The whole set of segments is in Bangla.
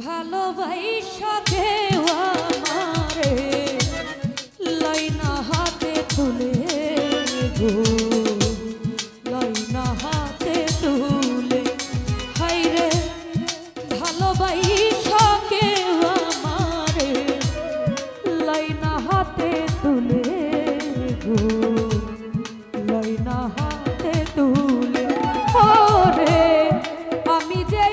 ভালোবাসা কেউ আমারে লাইনা হাতে তুলে গো, লাইনা হাতে তুলে, হাইরে ভালোবাসা কেউ আমারে লাইনা হাতে তুলে গো, লাইনা হাতে তুলে। ওরে আমি যে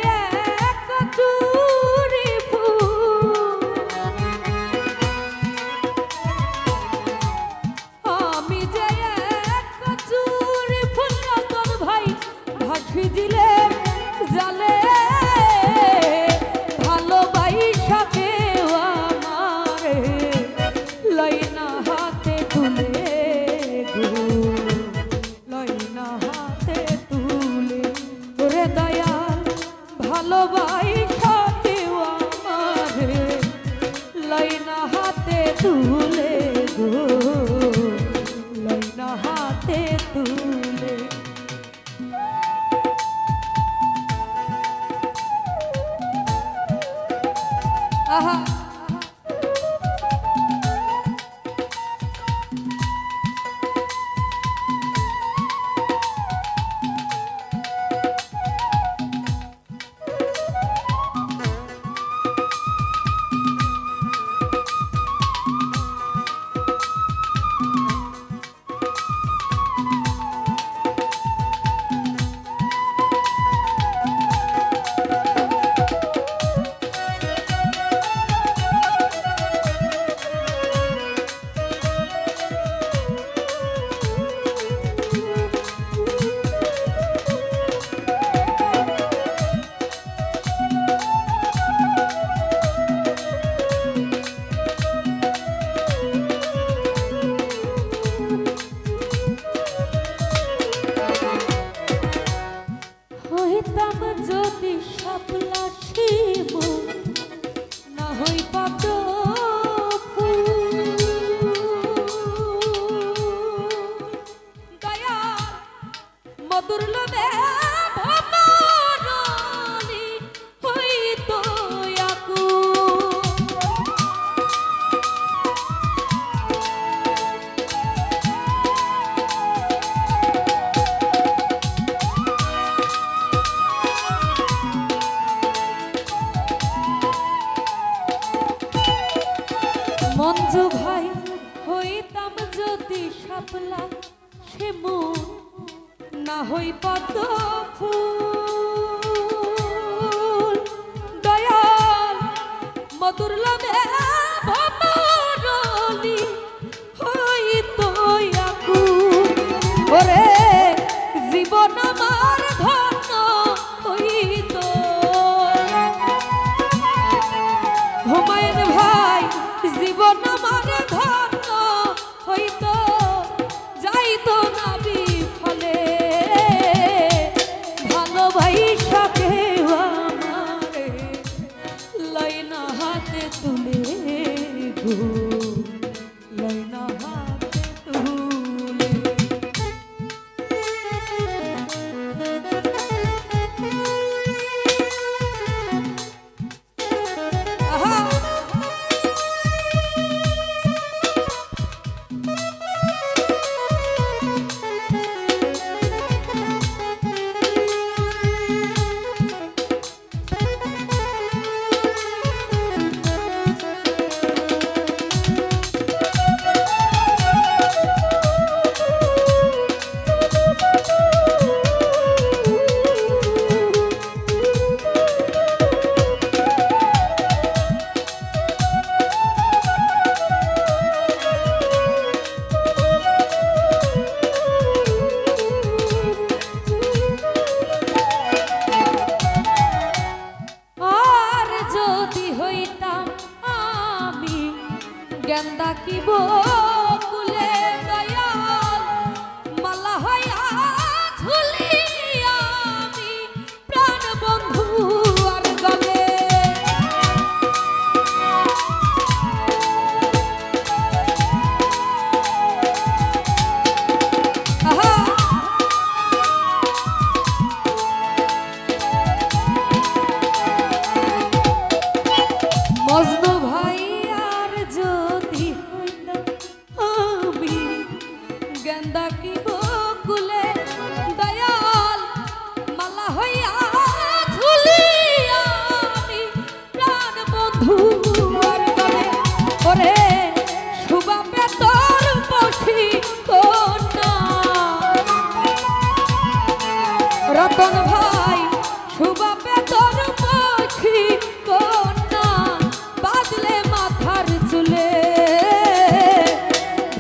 ভালোবাসা কেউ আমারে লাইনা হাতে তুলে গো, লাইনা হাতে তুলে। আহা হইতাম যদি শাপলা শিমুল, না হই পদ্ম ফুল, দয়াল মধুর লোভে ভ্রমরণী হইত আকুল। মঞ্জু ভাই হইতাম যদি শাপলা শিমুল, না হই পদ্ম ফুল, দয়াল মধুর লোভে ভ্রমরণী হইত আকুল। ওরে জীবন আমার ধন্য হইত, হুমায়ুন ভাই জীবন আমার ধন্য হইত, যাইতো না বিফলে। ভালোবাসা কেউ আমারে লাইনা হাতে তুলে গো, লাইনা হাতে তুলে। গেন্দা কি বকুলে দয়াল মালা হইয়া ঝুলি আমি প্রাণ বন্ধু আর গলে। রতন ভাই সুবাপে তোর পাখি কন্যা বাজলে মাথার চুলে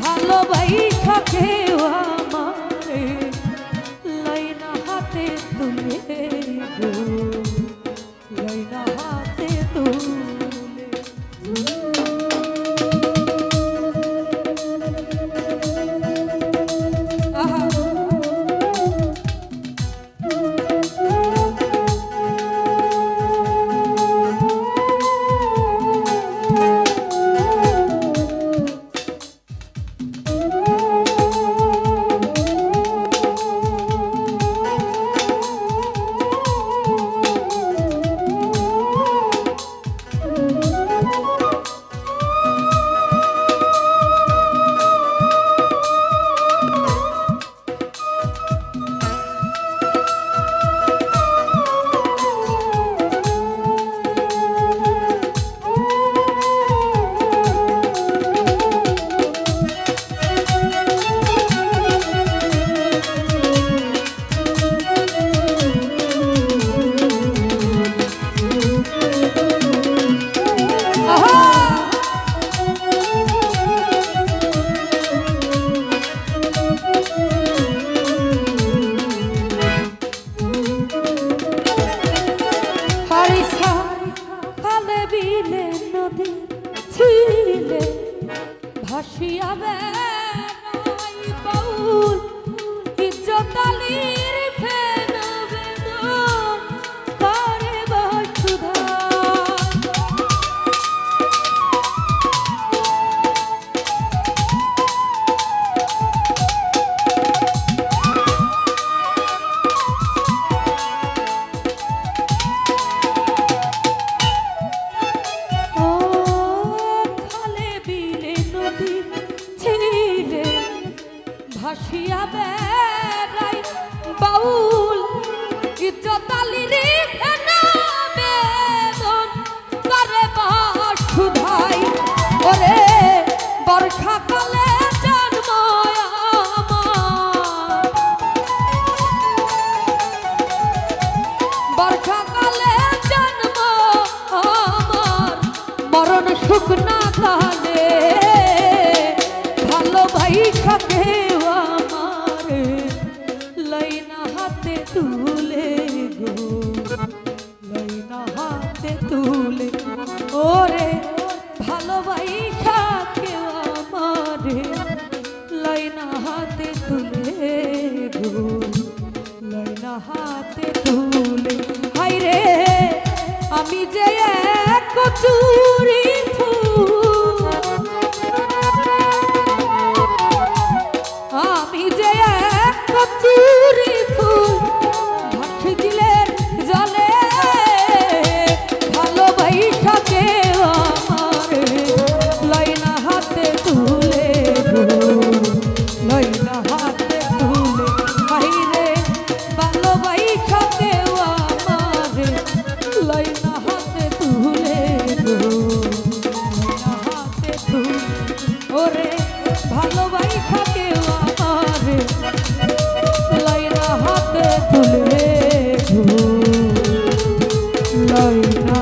ভালোবাসা কেউ আমারে লাইনা হাতে তুলে গো লাইনা হাতে তুলে আহা ভাসিয়া বেড়াই বাউল ইজ্জতালির ফেন বেদন করে বসুধা ভাসিয়া বেড়াই বাউল ইজ্জতালির বেদন করে বসুধাই ওরে বর্ষাকালে জন্ম আমার বর্ষাকালে জন্ম আমার মরণ শুকনা কালে ভালোবাসা কেউ আমারে লাইনা হাতে তুলে গো লাইনা হাতে তুলে ওরে ভালোবাসা কেউ আমারে লাইনা হাতে তুলে গো লাইনা হাতে তুলে হাই রে আমি যে এক চুরি আমি যে এক কচুরি ফুল ভাসি দিলের জলে ভালোবাসা কেউ আমারে লাইনা হাতে তুলে গো লাইনা হাতে তুলে হাই রে ভালোবাসা কেউ আমারে লাইনা হাতে তুলে গো লাইনা হাতে তুলে ওরে ভালোবাসা কেউ আমারে লাইনা হাতে তুলে গো লাইনা